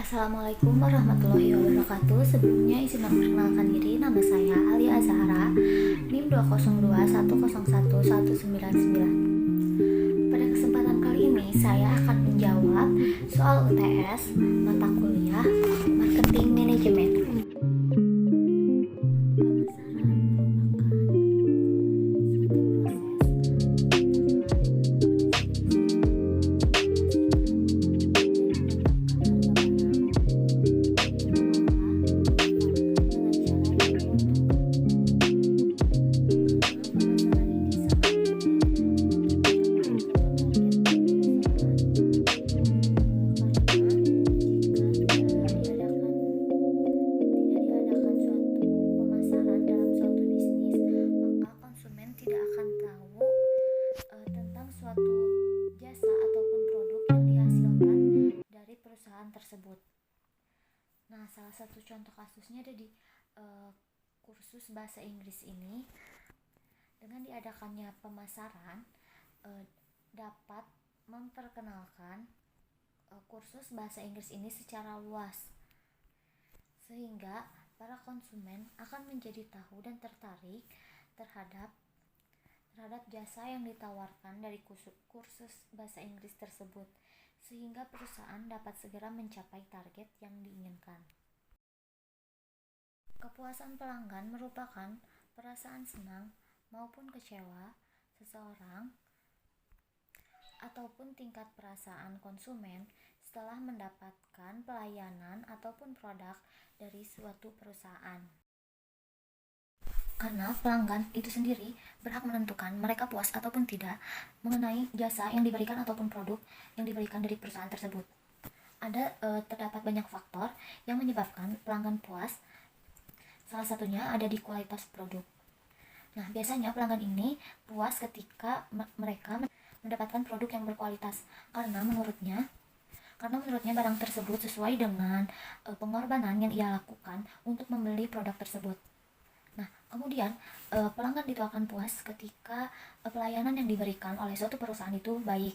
Assalamualaikum warahmatullahi wabarakatuh. Sebelumnya izin memperkenalkan diri, nama saya Alia Azahara, NIM 202101199. Pada kesempatan kali ini saya akan menjawab soal UTS mata kuliah Marketing Manajemen. Jasa ataupun produk yang dihasilkan dari perusahaan tersebut. Nah, salah satu contoh kasusnya ada di kursus bahasa Inggris ini. Dengan diadakannya pemasaran, dapat memperkenalkan kursus bahasa Inggris ini secara luas, sehingga para konsumen akan menjadi tahu dan tertarik terhadap jasa yang ditawarkan dari kursus bahasa Inggris tersebut, sehingga perusahaan dapat segera mencapai target yang diinginkan. Kepuasan pelanggan merupakan perasaan senang maupun kecewa seseorang ataupun tingkat perasaan konsumen setelah mendapatkan pelayanan ataupun produk dari suatu perusahaan. Karena pelanggan itu sendiri berhak menentukan mereka puas ataupun tidak mengenai jasa yang diberikan ataupun produk yang diberikan dari perusahaan tersebut. Terdapat banyak faktor yang menyebabkan pelanggan puas. Salah satunya ada di kualitas produk. Nah, biasanya pelanggan ini puas ketika mereka mendapatkan produk yang berkualitas karena menurutnya barang tersebut sesuai dengan pengorbanan yang ia lakukan untuk membeli produk tersebut. Nah, kemudian pelanggan itu akan puas ketika pelayanan yang diberikan oleh suatu perusahaan itu baik.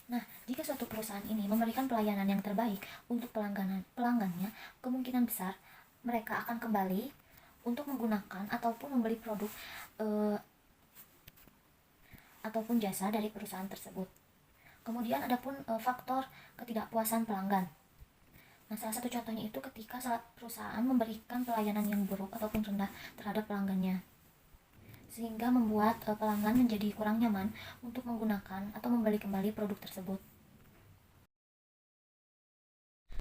Nah, jika suatu perusahaan ini memberikan pelayanan yang terbaik untuk pelanggannya, kemungkinan besar mereka akan kembali untuk menggunakan ataupun membeli produk ataupun jasa dari perusahaan tersebut. Kemudian adapun faktor ketidakpuasan pelanggan. Nah, salah satu contohnya itu ketika perusahaan memberikan pelayanan yang buruk ataupun rendah terhadap pelanggannya, sehingga membuat pelanggan menjadi kurang nyaman untuk menggunakan atau membeli kembali produk tersebut.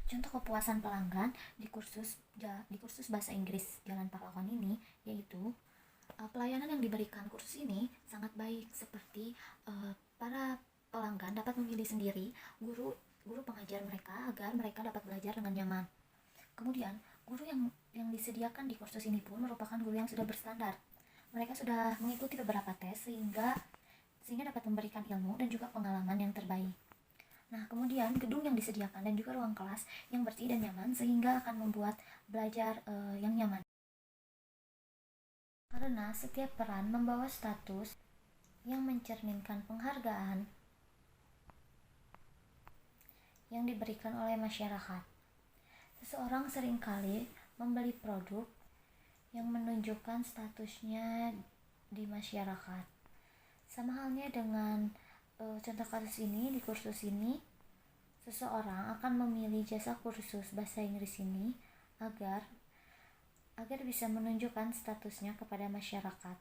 Contoh kepuasan pelanggan di kursus bahasa Inggris Jalan Pahlawan ini yaitu pelayanan yang diberikan kursus ini sangat baik, seperti para pelanggan dapat memilih sendiri guru pengajar mereka agar mereka dapat belajar dengan nyaman. Kemudian, guru yang disediakan di kursus ini pun merupakan guru yang sudah berstandar. Mereka sudah mengikuti beberapa tes sehingga dapat memberikan ilmu dan juga pengalaman yang terbaik. Nah, kemudian gedung yang disediakan dan juga ruang kelas yang bersih dan nyaman sehingga akan membuat belajar yang nyaman. Karena setiap peran membawa status yang mencerminkan penghargaan yang diberikan oleh masyarakat. Seseorang seringkali membeli produk yang menunjukkan statusnya di masyarakat. Sama halnya dengan contoh kasus ini, di kursus ini, seseorang akan memilih jasa kursus bahasa Inggris ini agar bisa menunjukkan statusnya kepada masyarakat.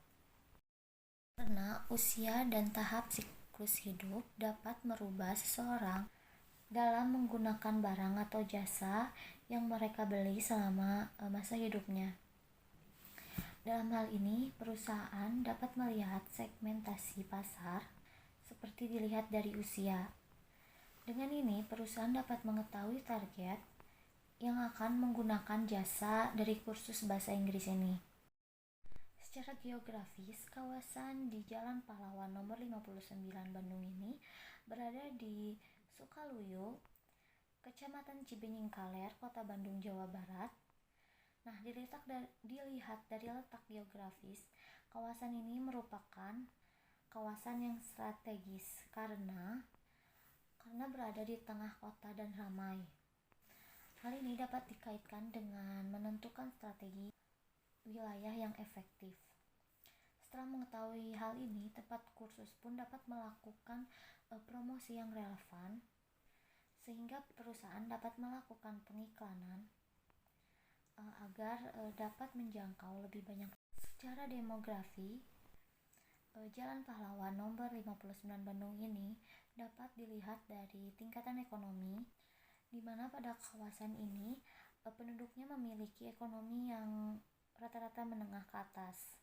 Karena usia dan tahap siklus hidup dapat merubah seseorang dalam menggunakan barang atau jasa yang mereka beli selama masa hidupnya. Dalam hal ini, perusahaan dapat melihat segmentasi pasar seperti dilihat dari usia. Dengan ini, perusahaan dapat mengetahui target yang akan menggunakan jasa dari kursus bahasa Inggris ini. Secara geografis, kawasan di Jalan Pahlawan nomor 59 Bandung ini berada di Sukaluyu, Kecamatan Cibenying Kaler, Kota Bandung, Jawa Barat. Nah, dilihat dari letak geografis, kawasan ini merupakan kawasan yang strategis karena berada di tengah kota dan ramai. Hal ini dapat dikaitkan dengan menentukan strategi wilayah yang efektif. Setelah mengetahui hal ini, tempat kursus pun dapat melakukan promosi yang relevan sehingga perusahaan dapat melakukan pengiklanan agar dapat menjangkau lebih banyak. Secara demografi, Jalan Pahlawan nomor 59 Bandung ini dapat dilihat dari tingkatan ekonomi, di mana pada kawasan ini penduduknya memiliki ekonomi yang rata-rata menengah ke atas.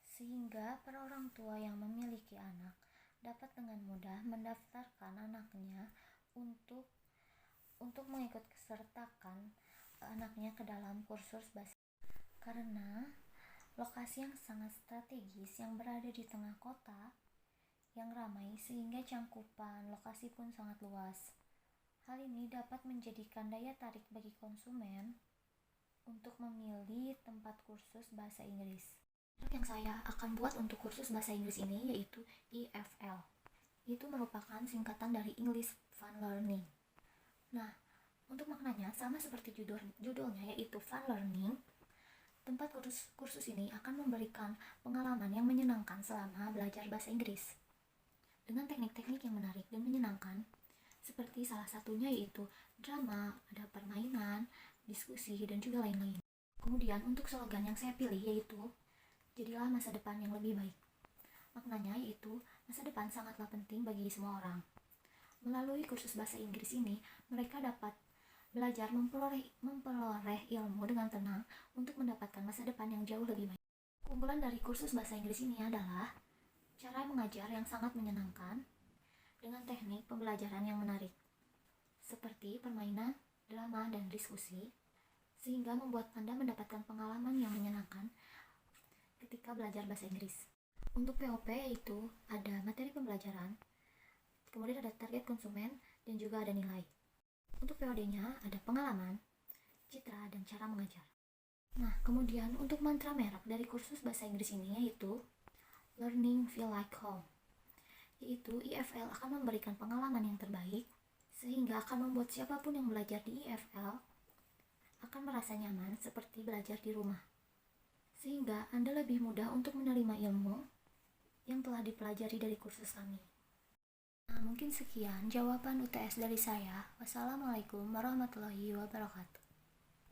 Sehingga para orang tua yang memiliki anak dapat dengan mudah mendaftarkan anaknya untuk mengikut sertakan anaknya ke dalam kursus bahasa. Karena lokasi yang sangat strategis yang berada di tengah kota yang ramai sehingga cangkupan lokasi pun sangat luas. Hal ini dapat menjadikan daya tarik bagi konsumen untuk memilih tempat kursus bahasa Inggris. Yang saya akan buat untuk kursus bahasa Inggris ini yaitu EFL. Itu merupakan singkatan dari English Fun Learning. Nah, untuk maknanya sama seperti judulnya yaitu Fun Learning. Tempat kursus ini akan memberikan pengalaman yang menyenangkan selama belajar bahasa Inggris dengan teknik-teknik yang menarik dan menyenangkan, seperti salah satunya yaitu drama, ada permainan, diskusi, dan juga lain-lain. Kemudian untuk slogan yang saya pilih yaitu jadilah masa depan yang lebih baik. Maknanya yaitu masa depan sangatlah penting bagi semua orang. Melalui kursus bahasa Inggris ini, mereka dapat belajar memperoleh ilmu dengan tenang untuk mendapatkan masa depan yang jauh lebih baik. Keunggulan dari kursus bahasa Inggris ini adalah cara mengajar yang sangat menyenangkan dengan teknik pembelajaran yang menarik, seperti permainan, drama, dan diskusi, sehingga membuat Anda mendapatkan pengalaman yang menyenangkan ketika belajar bahasa Inggris. Untuk POP yaitu ada materi pembelajaran, kemudian ada target konsumen, dan juga ada nilai. Untuk POD-nya ada pengalaman, citra, dan cara mengajar. Nah, kemudian untuk mantra merek dari kursus bahasa Inggris ini yaitu Learning Feel Like Home. Yaitu EFL akan memberikan pengalaman yang terbaik sehingga akan membuat siapapun yang belajar di EFL akan merasa nyaman seperti belajar di rumah. Sehingga Anda lebih mudah untuk menerima ilmu yang telah dipelajari dari kursus kami. Nah, mungkin sekian jawaban UTS dari saya. Wassalamualaikum warahmatullahi wabarakatuh.